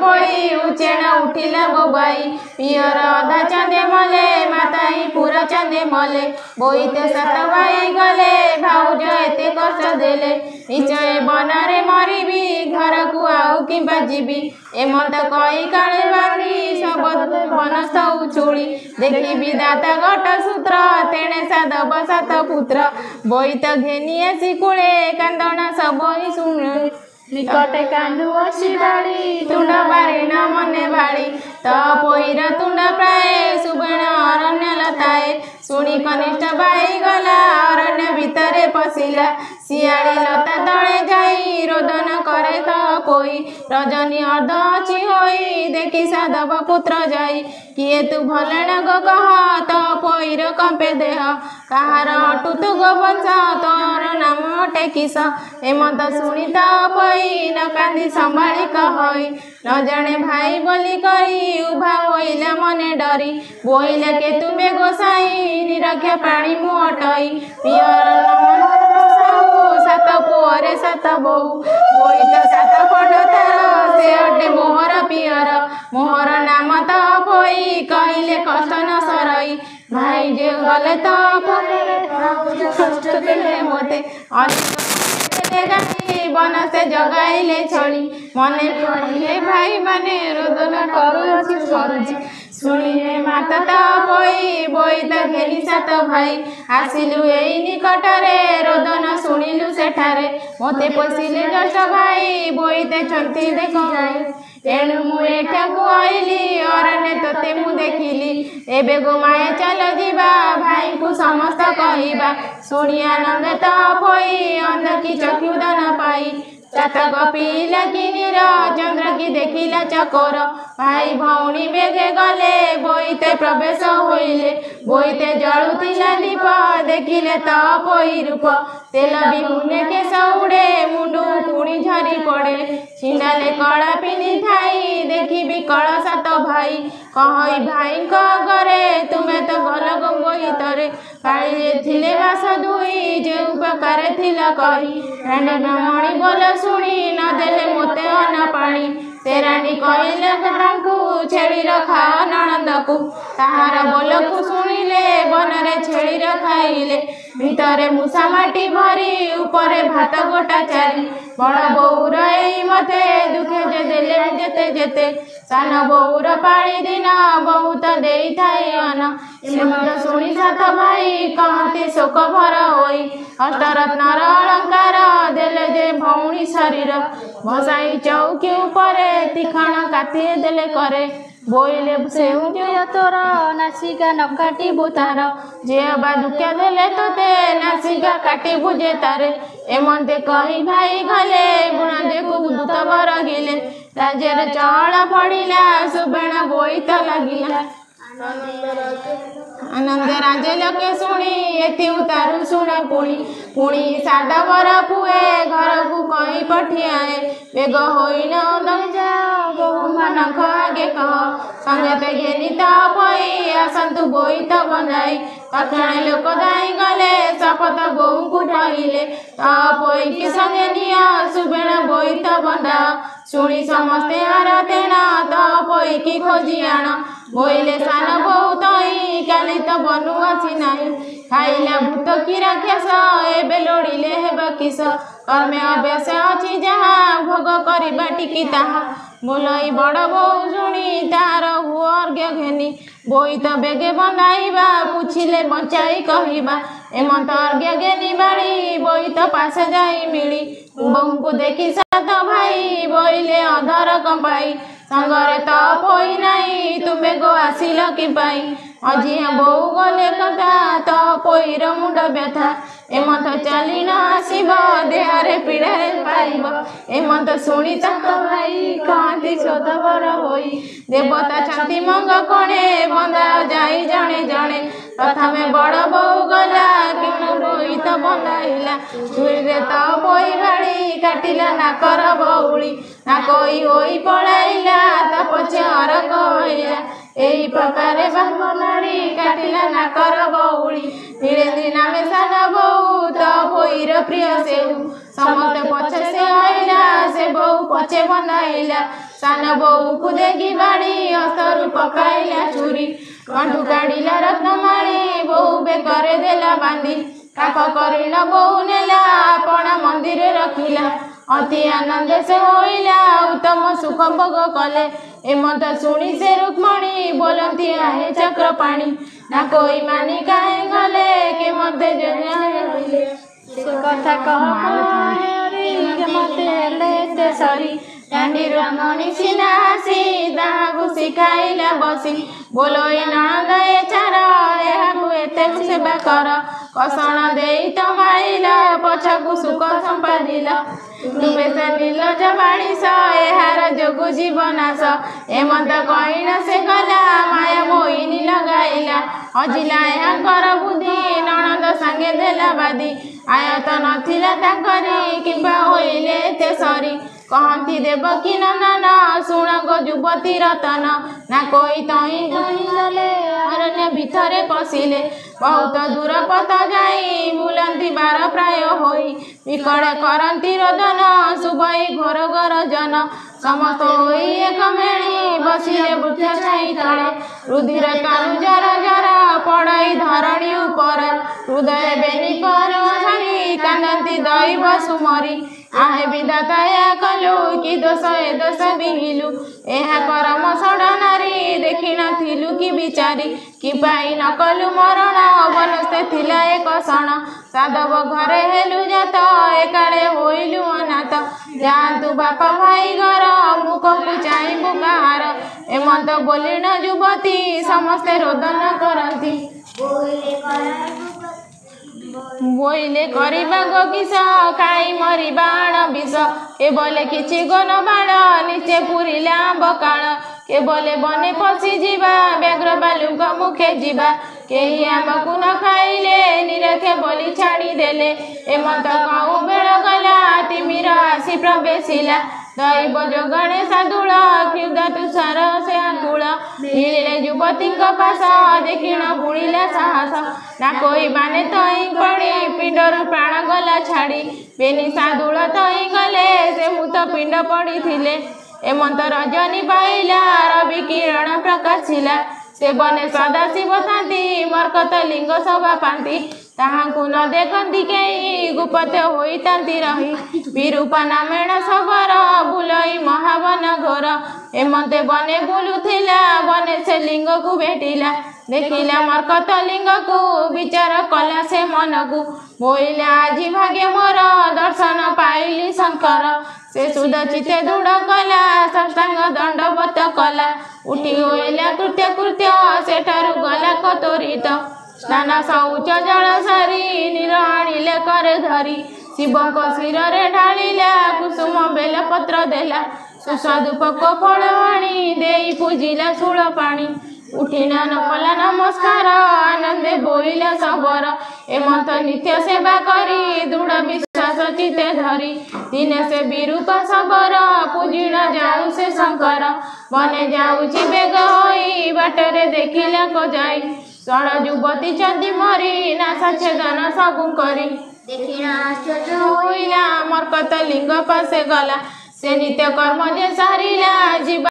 पई उचेण उठिला बोबाई पियर अधा चंदे मले माताई पूरा चंदे मले बोईते सात भाई गले भाउज एते कष्ट देले निश्चय बनरे मरिबी घर को आउ कि बाजीबी एमत कई काले बारी सब बनस्थ उछुड़ी देखी विदाता गट सूत्र तेणे साधव सात पुत्र बोईत घेनी आसी कूले कांदना सब शुणी निकटे कांदु असी बाड़ी तुंड बारिण मने भाड़ी त पोईर तुंड प्राय सुबेण अरण्य लताए शुणी कनिष्ठ भाई गला अरण्य भितरे पशिला शियाड़ी लता तले जाई रोदन करे त पोई रजनी अर्ध अच्छी होई देखी साधव पुत्र जाई किए तू भलेण गो कह त पोईर कंपे देह कहार अटु तु गो वंश तोर नाम अटे किस एमत शुणी त पई न कांदी संभाली कहई न जाने भाई बोली करी उभा होइला मने डरी बोइला के तुमे गोसाई निरक्ष प्राणी मु अटई पियर सात पुअरे सात बोहू बोईत सात पट तार से अटे मोहर पियर मोहर नाम त पोई कहले कष्ट न सरई भाई जे गले त कष्ट देले मोते बन से जगाइले छड़ी मने पड़िले भाई माने रोदन करुची शुणिले माता त पोई बोईत घेनी सात भाई आसिलु एई निकटरे रोदन शुणिलु सेठारे मते पशिले जष्ट भाई बोईते छंती देखो तेणु मु एठाकु आइली अरण्य तोते मु देखिली एबे गो माए चल जीवा भाई को समस्त कहिबा शुणी आनंद त पोई अंध की चक्षुदान पाई चातक पिला किनीर चंद्र की देखिला चकोर भाई भौणी बेगे गले बोईते प्रवेश होइले बोईते जलुथिला दीप देखिले त पोई रूप तेल बिहुने केश उड़े मुंडू पुणी झरी पड़े छिंडाले कड़ा पिनी थाई देखी विकल सात भाई कहई भाई घरे तुमे तो गल गंगोई तरे पाइले थिले बास दुई जे उपकार थिला कही मणि बोल शुणी न देले मोते अन्न पानी तेरानी कहले तांकु छेड़ी रखा नणंद को ताहार बोल को शुणिले बनरे छेड़ी रखाइले भितरे मूसा माटी भरी ऊपरे भात गोटा चारी बड़ बोउर एई मते दुखे जे देले जेते जेते सान बोउर पाणी दिन बहुत देई थाई अन एमत शुणी सात भाई कहते शोक भर होई अष्टरत्नर अलंकार देले जे भौणी शरीर बसाई चौकी उपरे तीखण काटी देले करे बोइले सेउजे तोर नासिका न काटिबु तार जे बा दुख्या देले तोते नासिका काटिबु जे तारे एमते कही भाई गले गुण देखु दूत बर गिले राजेर चहल पड़िला सुबेण बोईत लगिला आनंद राजे लोके शुणी एति उतारू शुण पुणी पुणी साधवर पुए घर को कही पठियाए बेग होइन बहु मानक आगे कह संगते घेनी त पई आसंतु बोईत बंधाई तक्षण लोक दाई गले शपथ बोहू को कहिले त पई के संगे निया सुबेण बोईत बंधा शुणी समस्ते आर तेण त पई की खोजी आण बोइले सान बोहू तई काली तो बनु आसी नाही खाइला भूत की राक्षस एबे लोड़िले हेबा किस कर्मे अभ्यास अछि जहाँ भोग करिबा टिकी ताहा बोलई बड़ बोहू शुणी तार हुओ अर्घ्य घेनी बोईत बेगे बंधाइबा पुछिले बंचाई कहिबा एमत अर्घ्य घेनी बाड़ी बोईत पासे जाई मिली बोहू को देखी सात भाई बोइले अधर कंपाई संगरे त पोई नाही तुमे गो आसिल कि पाई अजिया बोहू गले कथा त पोईर मुंड व्यथा एमत चली न आसिब देहरे पीड़ारे पाइब एमत शुणी ताक भाई कहती शोधबर होई देवता छाती मंग कणे बंदा जाई जणे जणे प्रथमे बड़ बोहू गला कि बोईत बंधाइला छुरीरे त पोई बाड़ी काटिला नाकर बौली नाकई होई पड़ाइला ता पछे अरक होइला एई प्रकारे बामलाड़ी काटिला नाकर बौली धीरे धीरे नामे सान बोहू त पोईर प्रिय सेऊ समस्ते पछे से आइला से बोऊ पछे बंधाइला सान बोऊ को देखी बाड़ी हस्तरू पकाइला छुरी कंठू काढ़िला रत्नमाणी बोऊ बेकरे देला बांधी काक करिला बोऊ नेला अपना मंदिर रखिला अति आनंद से होइला उत्तम सुख भोग कले एमत शुणी से रुक्मणी बोलती आहे चक्र पाणी ना कोई मानी काहे गले के मते कथा कह मते सरी डांडी रमणी सिनासी ताहाकु शिखाइला बसी बोलो ए नणंद ए चार एहाकु एते सेवा कर कसण देई तमाइला पछकु सुख संपादिला तुमे से निर्लज बाणीस एहार जोगु जीवनाश एमत कहिन से गला माया मोहिनी लगाइला अजिला एहाकर बुद्धि नणंद सांगे देला बादी आयत नथिला ताकरी किंबा होइले एते सरी कहती देवकी नंदन शुण गो युवती रतन ना कोई तई गले अरण्य भितरे पशिले बहुत दूर पथ जाई बुलंती बार प्राय होई विकट करती रोदन सुबई घोर गरजन समस्त होई एक मेणी बसिले वृक्ष छाई तले रुधिर तनु जर जर पड़ई धरणी ऊपर हृदय बेनी पर कांदती दैव सुमरी आहे विधाता या कलु कि दोष ए दोष बिहिलु एहा करम सड़ नारी देखि नथिलु कि बिचारी कि पाई न कलु मरण बनस्ते थिला एक क्षण साधव घरे हेलु जात एकाले होइलु अनाथ जातु बापा भाई घर मुखकु चाइबु काहार एमंत बोलिन युवती समस्ते रोदन करती बोइले करिबा गो किस खाई मरी बाण विष केवले किछि गन बाण निचे पुरिला आंब काळ केवले बने पशि जीवा व्याघ्र बालुक मुखे जीवा केही आमकु न खाइले निरखे बोली छाड़ी देले एमत कौ बेळ गला तिमिर आसी प्रवेशिला दैव जोगणे साधुळ क्षुधा तुषार से आकुळ मिलिले युवती पास देखिण बुणिला साहस ना कोई बाने तई पड़ी पिंडर प्राण गला छाड़ी बेनी साधुळ तई गले से मुत पिंड पड़ी थिले एमंत रजनी पाइला रवि किरण प्रकाशिला से बने सदाशिव थांती मरकत लिंग सभा पांती ताहांकु न देखंती केही गुपत होइतांती रही विरूपा नामेण सबर बुलई महावन घोर एमंते बने बुलुथिला बने से लिंग को भेटिला देखिला मरकत लिंग को विचार कला से मन को बोइला आजी भाग्य मोर दर्शन पाइली शंकर से सुध चिते दृढ़ कला साष्टांग दंडवत कला उठी होइला कृत्य कृत्य सेठारु गला कतोरित स्नान शौच जल सारी नीर आनिले करे धरी शिवक शिरे ढालिला कुसुम बेलपत्र देला सुस्वादु पक फल आनी देई पूजिला शूल पानी उठिना नकला नमस्कार आनंदे बोइला सबर एमंत नित्य सेवा करी दृढ़ विश्वास चिते धरी दिने से विरूपा सबर पूजिण जाऊ से शंकर बने जाऊची बेग होई बाटरे देखिला को जाई षण युवती चंदी मरी नासा छेदन सबु करी देखिना आश्चर्य होइला मरकत लिंग पासे गला से नित्य कर्म जे सारिला जीवा